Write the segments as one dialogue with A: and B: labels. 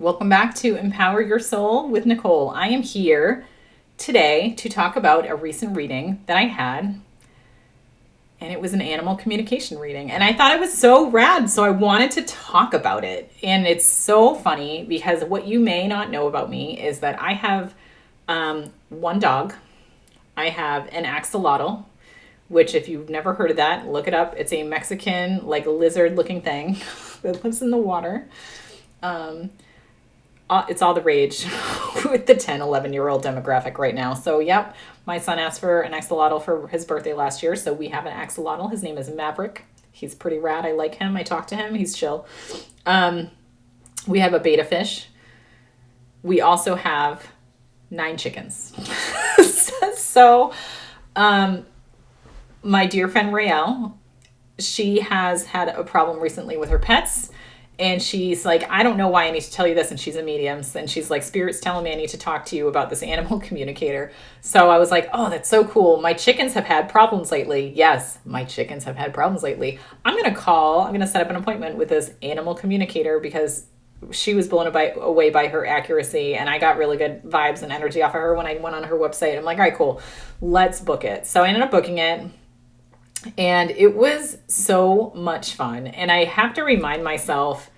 A: Welcome back to Empower Your Soul with Nicole. I am here today to talk about a recent reading that I had, and it was an animal communication reading. And I thought it was so rad, so I wanted to talk about it. And it's so funny because what you may not know about me is that I have one dog. I have an axolotl, which if you've never heard of that, look it up. It's a Mexican, like lizard looking thing that lives in the water. It's all the rage with the 10, 11-year-old demographic right now. So, yep, my son asked for an axolotl for his birthday last year. So we have an axolotl. His name is Maverick. He's pretty rad. I like him. I talk to him. He's chill. We have a betta fish. We also have 9 chickens. So, my dear friend Raelle, she has had a problem recently with her pets. And she's like, I don't know why I need to tell you this. And she's a medium. And she's like, Spirit's telling me I need to talk to you about this animal communicator. So I was like, oh, that's so cool. My chickens have had problems lately. Yes, my chickens have had problems lately. I'm going to set up an appointment with this animal communicator because she was blown away by her accuracy. And I got really good vibes and energy off of her when I went on her website. I'm like, all right, cool. Let's book it. So I ended up booking it. And it was so much fun. And I have to remind myself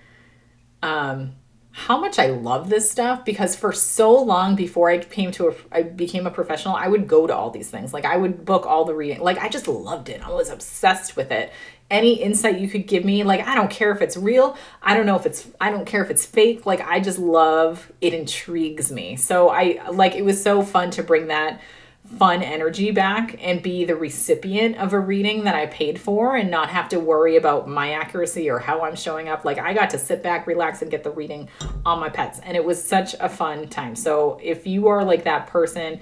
A: how much I love this stuff, because for so long before I became a professional, I would go to all these things. Like I would book all the reading. Like I just loved it. I was obsessed with it. Any insight you could give me, like, I don't care if it's real. I don't care if it's fake. Like I just love, it intrigues me. So it was so fun to bring that fun energy back and be the recipient of a reading that I paid for and not have to worry about my accuracy or how I'm showing up. Like I got to sit back, relax, and get the reading on my pets. And it was such a fun time. So if you are like that person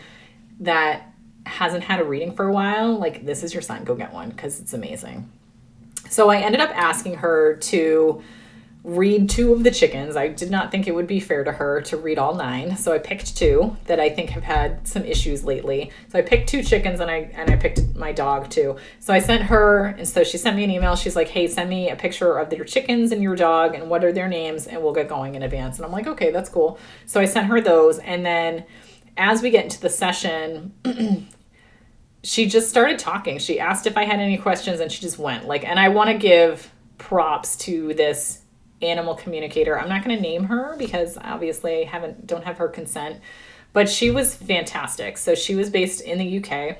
A: that hasn't had a reading for a while, like this is your sign, go get one because it's amazing. So I ended up asking her to read 2 of the chickens. I did not think it would be fair to her to read all 9. So I picked 2 that I think have had some issues lately. So I picked 2 chickens and I picked my dog too. So I sent her, and so she sent me an email. She's like, hey, send me a picture of your chickens and your dog and what are their names, and we'll get going in advance. And I'm like, okay, that's cool. So I sent her those. And then as we get into the session, she just started talking. She asked if I had any questions and she just went. And I want to give props to this animal communicator. I'm not going to name her because obviously I don't have her consent, but she was fantastic. So she was based in the UK.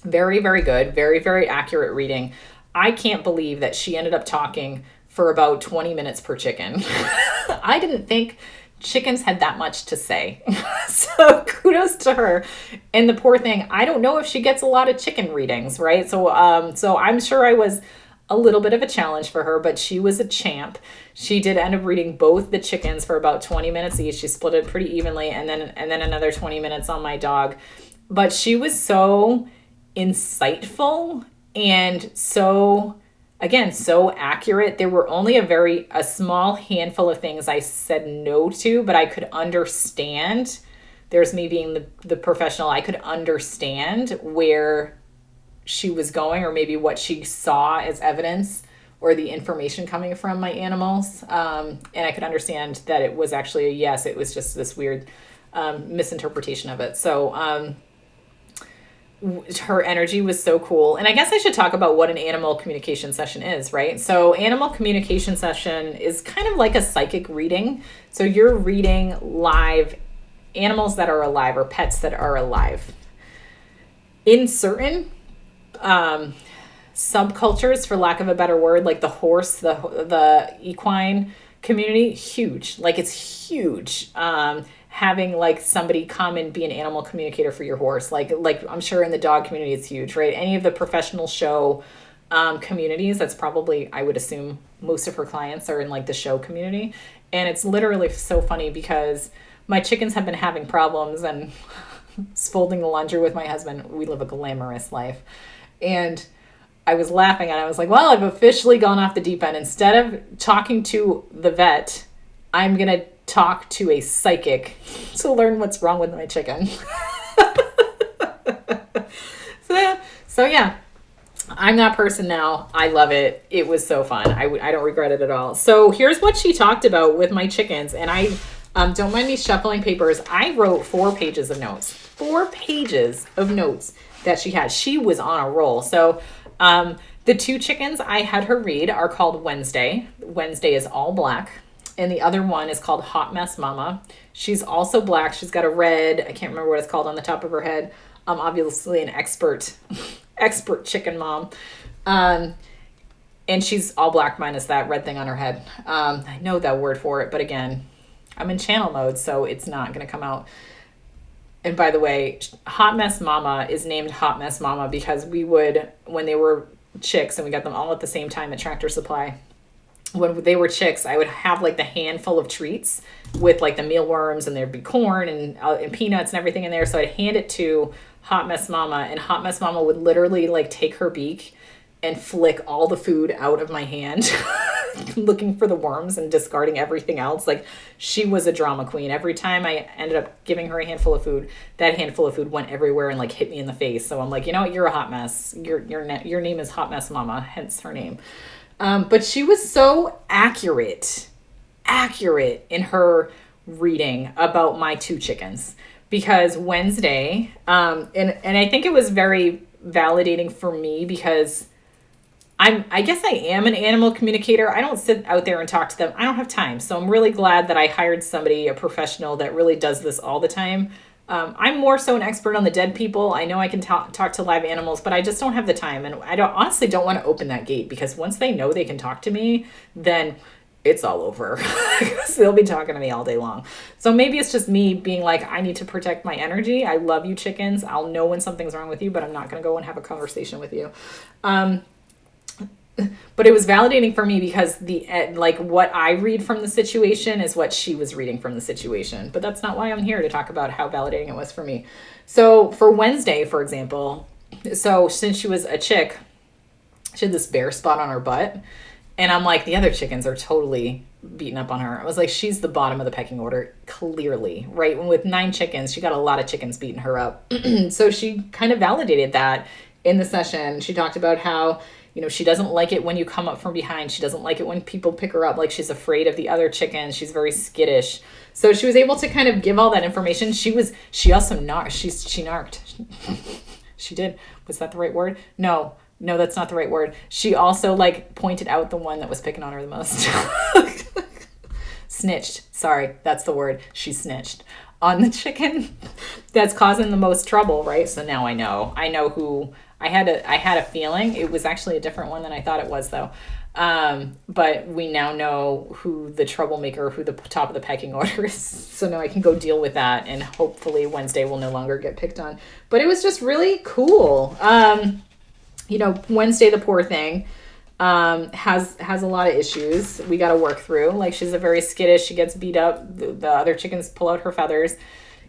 A: Very, very good. Very, very accurate reading. I can't believe that she ended up talking for about 20 minutes per chicken. I didn't think chickens had that much to say. So kudos to her. And the poor thing, I don't know if she gets a lot of chicken readings, right? So I'm sure I was a little bit of a challenge for her, but she was a champ. She did end up reading both the chickens for about 20 minutes each. She split it pretty evenly, and then another 20 minutes on my dog. But she was so insightful and so accurate. There were only a small handful of things I said no to, but I could understand. There's me being the professional. I could understand where she was going, or maybe what she saw as evidence or the information coming from my animals. And I could understand that it was actually a yes. It was just this weird misinterpretation of it. So her energy was so cool. And I guess I should talk about what an animal communication session is, right? So animal communication session is kind of like a psychic reading. So you're reading live animals that are alive or pets that are alive. In certain subcultures, for lack of a better word, like the horse, the equine community, huge. Like it's huge. Having like somebody come and be an animal communicator for your horse. Like I'm sure in the dog community it's huge, right? Any of the professional show communities, that's probably, I would assume most of her clients are in like the show community. And it's literally so funny because my chickens have been having problems and folding the laundry with my husband. We live a glamorous life. And I was laughing and I was like, well, I've officially gone off the deep end. Instead of talking to the vet, I'm going to talk to a psychic to learn what's wrong with my chicken. So yeah, I'm that person now. I love it. It was so fun. I don't regret it at all. So here's what she talked about with my chickens. And Don't mind me shuffling papers. I wrote 4 pages of notes. 4 pages of notes that she had. She was on a roll. So the 2 chickens I had her read are called Wednesday. Wednesday is all black. And the other one is called Hot Mess Mama. She's also black. She's got a red, I can't remember what it's called on the top of her head. Obviously an expert chicken mom. And she's all black minus that red thing on her head. I know that word for it, but again, I'm in channel mode, so it's not going to come out. And by the way, Hot Mess Mama is named Hot Mess Mama because we would, when they were chicks, and we got them all at the same time at Tractor Supply, when they were chicks, I would have like the handful of treats with like the mealworms, and there'd be corn and peanuts and everything in there. So I'd hand it to Hot Mess Mama, and Hot Mess Mama would literally like take her beak and flick all the food out of my hand, looking for the worms and discarding everything else. Like, she was a drama queen. Every time I ended up giving her a handful of food, that handful of food went everywhere and like hit me in the face. So I'm like, you know what? You're a hot mess. Your name is Hot Mess Mama, hence her name. But she was so accurate in her reading about my 2 chickens, because Wednesday, and I think it was very validating for me because I guess I am an animal communicator. I don't sit out there and talk to them. I don't have time. So I'm really glad that I hired somebody, a professional that really does this all the time. I'm more so an expert on the dead people. I know I can talk to live animals, but I just don't have the time. And I honestly don't want to open that gate, because once they know they can talk to me, then it's all over. So they'll be talking to me all day long. So maybe it's just me being like, I need to protect my energy. I love you, chickens. I'll know when something's wrong with you, but I'm not going to go and have a conversation with you. But it was validating for me because what I read from the situation is what she was reading from the situation. But that's not why I'm here to talk about how validating it was for me. So for Wednesday, for example, so since she was a chick, she had this bare spot on her butt. And I'm like, the other chickens are totally beating up on her. I was like, she's the bottom of the pecking order, clearly, right? With 9 chickens, she got a lot of chickens beating her up. So she kind of validated that in the session. She talked about how, she doesn't like it when you come up from behind. She doesn't like it when people pick her up. Like, she's afraid of the other chickens. She's very skittish. So she was able to kind of give all that information. She also narked. She narked. She did. Was that the right word? No, that's not the right word. She also pointed out the one that was picking on her the most. Snitched. Sorry, that's the word. She snitched on the chicken that's causing the most trouble, right? So now I know who. I had a feeling it was actually a different one than I thought it was, though. But we now know who the troublemaker, who the top of the pecking order is. So now I can go deal with that, and hopefully Wednesday will no longer get picked on. But it was just really cool. Wednesday, the poor thing, has a lot of issues we got to work through. Like, she's a very skittish. She gets beat up. The other chickens pull out her feathers.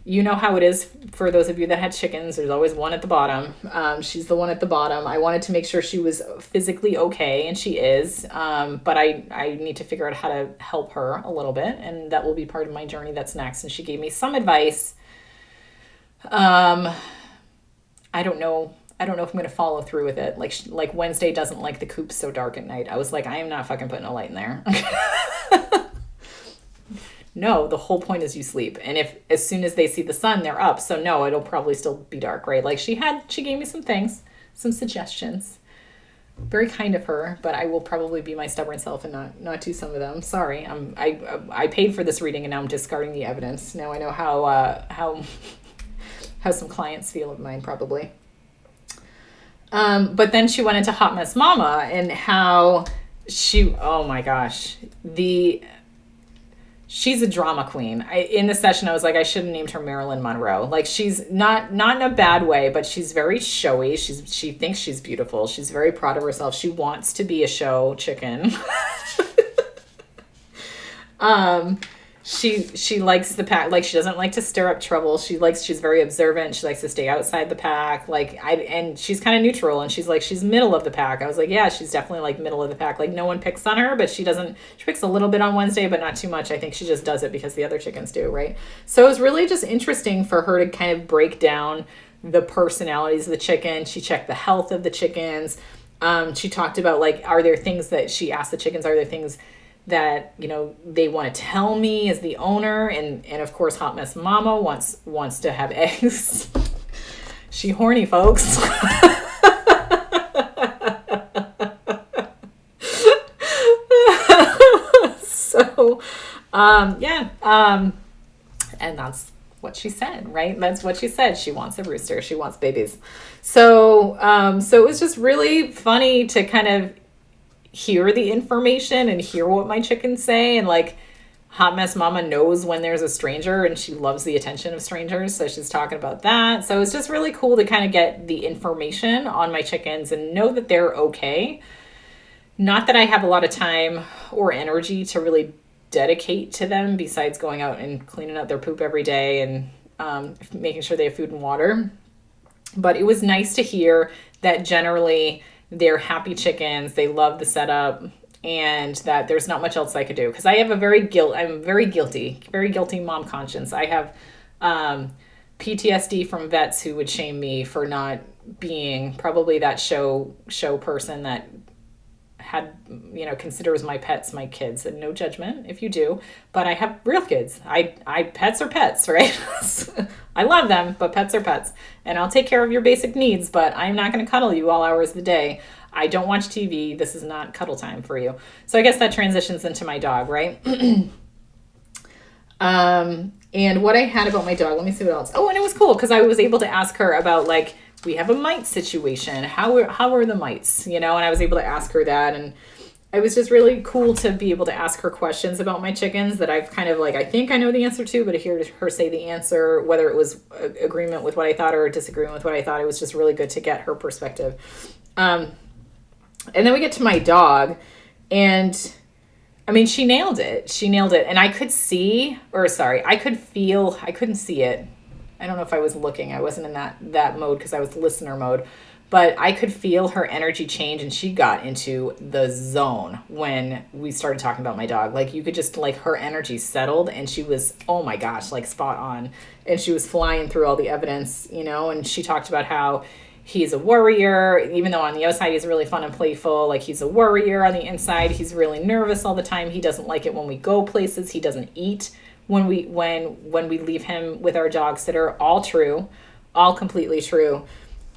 A: You know how it is for those of you that had chickens. There's always one at the bottom. She's the one at the bottom. I wanted to make sure she was physically okay, and she is. But I need to figure out how to help her a little bit, and that will be part of my journey that's next. And she gave me some advice. I don't know if I'm going to follow through with it. Like Wednesday doesn't like the coop so dark at night. I was like, I am not fucking putting a light in there. No, the whole point is you sleep. And if as soon as they see the sun, they're up. So no, it'll probably still be dark, right? Like, she gave me some things, some suggestions. Very kind of her, but I will probably be my stubborn self and not do some of them. Sorry. I paid for this reading, and now I'm discarding the evidence. Now I know how some clients feel of mine, probably. But then she went into Hot Mess Mama and how oh my gosh, she's a drama queen. In the session, I was like, I should have named her Marilyn Monroe. Like, she's not in a bad way, but she's very showy. She thinks she's beautiful. She's very proud of herself. She wants to be a show chicken. She likes the pack. Like, she doesn't like to stir up trouble. She's very observant. She likes to stay outside the pack. And she's kind of neutral, and she's middle of the pack. I was like, yeah, she's definitely middle of the pack. Like, no one picks on her, but she picks a little bit on Wednesday, but not too much. I think she just does it because the other chickens do, right? So it was really just interesting for her to kind of break down the personalities of the chicken. She checked the health of the chickens. She talked about, are there things that she asked the chickens, are there things that, you know, they want to tell me as the owner. And of course, Hot Mess Mama wants to have eggs. She horny, folks. So, yeah. And that's what she said, right? That's what she said. She wants a rooster. She wants babies. So it was just really funny to kind of hear the information and hear what my chickens say. And like, Hot Mess Mama knows when there's a stranger, and she loves the attention of strangers. So she's talking about that. So it's just really cool to kind of get the information on my chickens and know that they're okay. Not that I have a lot of time or energy to really dedicate to them besides going out and cleaning out their poop every day and making sure they have food and water. But it was nice to hear that generally they're happy chickens. They love the setup, and that there's not much else I could do. Because I have I'm very guilty mom conscience. I have PTSD from vets who would shame me for not being probably that show person that had, you know, considers my pets my kids. And no judgment if you do, but I have real kids. I pets are pets, right? I love them, but pets are pets, and I'll take care of your basic needs, but I'm not going to cuddle you all hours of the day. I don't watch TV. This is not cuddle time for you. So I guess that transitions into my dog, right? And what I had about my dog, let me see what else. Oh, and it was cool because I was able to ask her about, like, we have a mite situation. How are the mites, you know? And I was able to ask her that, and it was just really cool to be able to ask her questions about my chickens that I've kind of like, I think I know the answer to, but to hear her say the answer, whether it was agreement with what I thought or disagreement with what I thought, it was just really good to get her perspective. And then we get to my dog, and I mean, she nailed it. And I could see, I could feel, I couldn't see it. I don't know if I was looking. I wasn't in that mode because I was listener mode. But I could feel her energy change, and she got into the zone when we started talking about my dog. Like, you could just, like, her energy settled, and she was, oh my gosh, like, spot on. And she was flying through all the evidence, you know, and she talked about how he's a worrier, even though on the outside he's really fun and playful. Like, he's a worrier on the inside. He's really nervous all the time. He doesn't like it when we go places. He doesn't eat when we leave him with our dog sitter. All true, all completely true.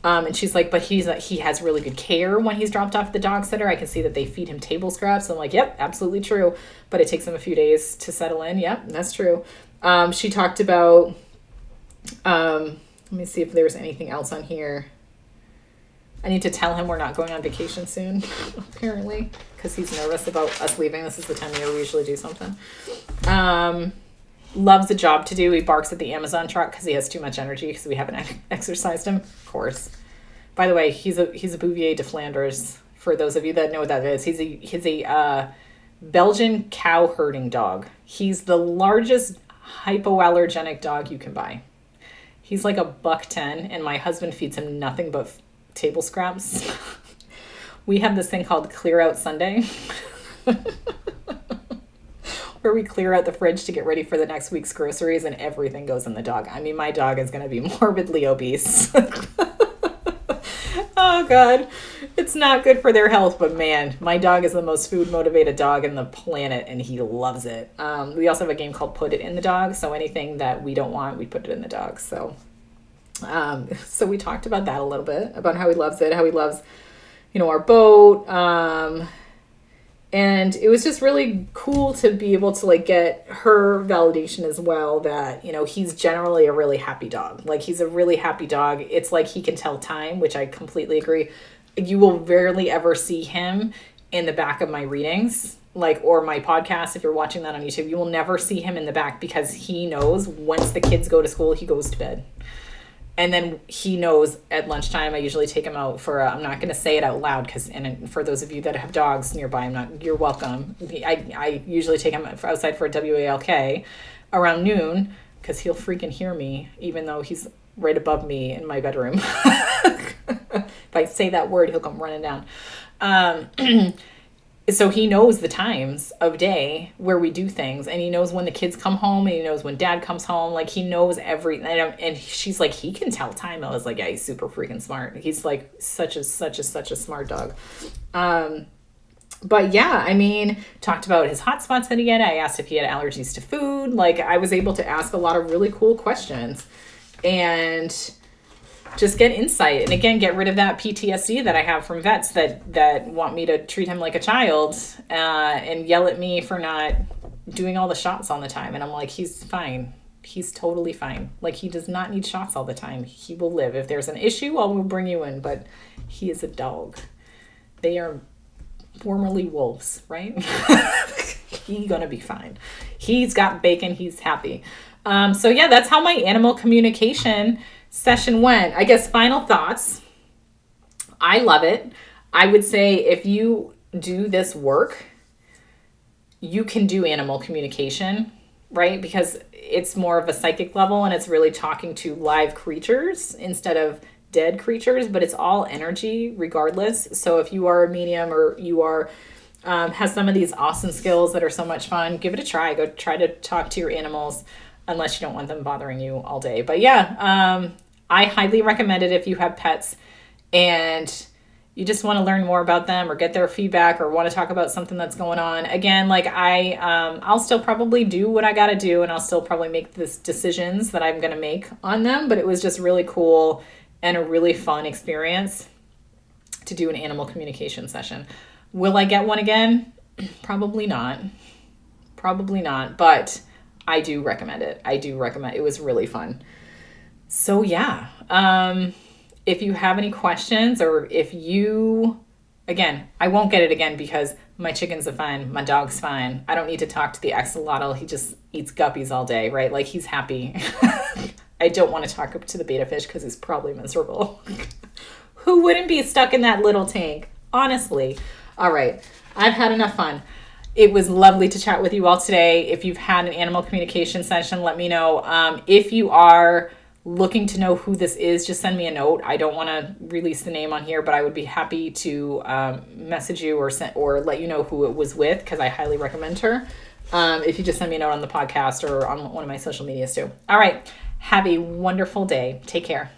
A: And she's like, but he has really good care when he's dropped off the dog sitter. I can see that they feed him table scraps. I'm like, yep, absolutely true. But it takes him a few days to settle in. Yep, that's true. She talked about, let me see if there's anything else on here. I need to tell him we're not going on vacation soon, apparently, because he's nervous about us leaving. This is the time of year we usually do something. Loves a job to do. He barks at the Amazon truck because he has too much energy because we haven't exercised him, of course. By the way, he's a Bouvier de Flandres. For those of you that know what that is, he's a Belgian cow herding dog. He's the largest hypoallergenic dog you can buy. He's like $110, and my husband feeds him nothing but table scraps. We have this thing called Clear Out Sunday, where we clear out the fridge to get ready for the next week's groceries, and everything goes in the dog. I mean, my dog is going to be morbidly obese. Oh God, it's not good for their health, but man, my dog is the most food motivated dog in the planet, and he loves it. We also have a game called Put It in the Dog. So anything that we don't want, we put it in the dog. So we talked about that a little bit, about how he loves it, how he loves, you know, our boat. And it was just really cool to be able to, like, get her validation as well that, you know, he's generally a really happy dog. Like, he's a really happy dog. It's like he can tell time, which I completely agree. You will rarely ever see him in the back of my readings, like, or my podcast. If you're watching that on YouTube, you will never see him in the back, because he knows once the kids go to school, he goes to bed. And then he knows at lunchtime, I usually take him out for, I'm not going to say it out loud, and for those of you that have dogs nearby, you're welcome. I usually take him outside for a WALK around noon, because he'll freaking hear me, even though he's right above me in my bedroom. If I say that word, he'll come running down. So he knows the times of day where we do things, and he knows when the kids come home, and he knows when dad comes home. Like, he knows everything. And she's like, he can tell time. I was like, yeah, he's super freaking smart. He's like such a smart dog. But yeah, I mean, talked about his hot spots that he had. I asked if he had allergies to food. Like, I was able to ask a lot of really cool questions and just get insight. And again, get rid of that PTSD that I have from vets that want me to treat him like a child and yell at me for not doing all the shots all the time. And I'm like, he's fine. He's totally fine. Like, he does not need shots all the time. He will live. If there's an issue, I will bring you in. But he is a dog. They are formerly wolves, right? He's gonna be fine. He's got bacon. He's happy. So yeah, that's how my animal communication session went. I guess final thoughts. I love it. I would say if you do this work, you can do animal communication, right? Because it's more of a psychic level and it's really talking to live creatures instead of dead creatures, but it's all energy regardless. So if you are a medium or you are have some of these awesome skills that are so much fun, give it a try. Go try to talk to your animals unless you don't want them bothering you all day. But yeah, I highly recommend it if you have pets and you just want to learn more about them or get their feedback or want to talk about something that's going on. Again, like I'll still probably do what I got to do and I'll still probably make the decisions that I'm going to make on them. But it was just really cool and a really fun experience to do an animal communication session. Will I get one again? Probably not. Probably not. But I do recommend it. It was really fun. So yeah. If you have any questions or if you, again, I won't get it again because my chickens are fine. My dog's fine. I don't need to talk to the axolotl. He just eats guppies all day, right? Like, he's happy. I don't want to talk to the betta fish because he's probably miserable. Who wouldn't be stuck in that little tank? Honestly. All right. I've had enough fun. It was lovely to chat with you all today. If you've had an animal communication session, let me know. If you are looking to know who this is, just send me a note. I don't want to release the name on here, but I would be happy to message you or let you know who it was with because I highly recommend her. If you just send me a note on the podcast or on one of my social medias too. All right. Have a wonderful day. Take care.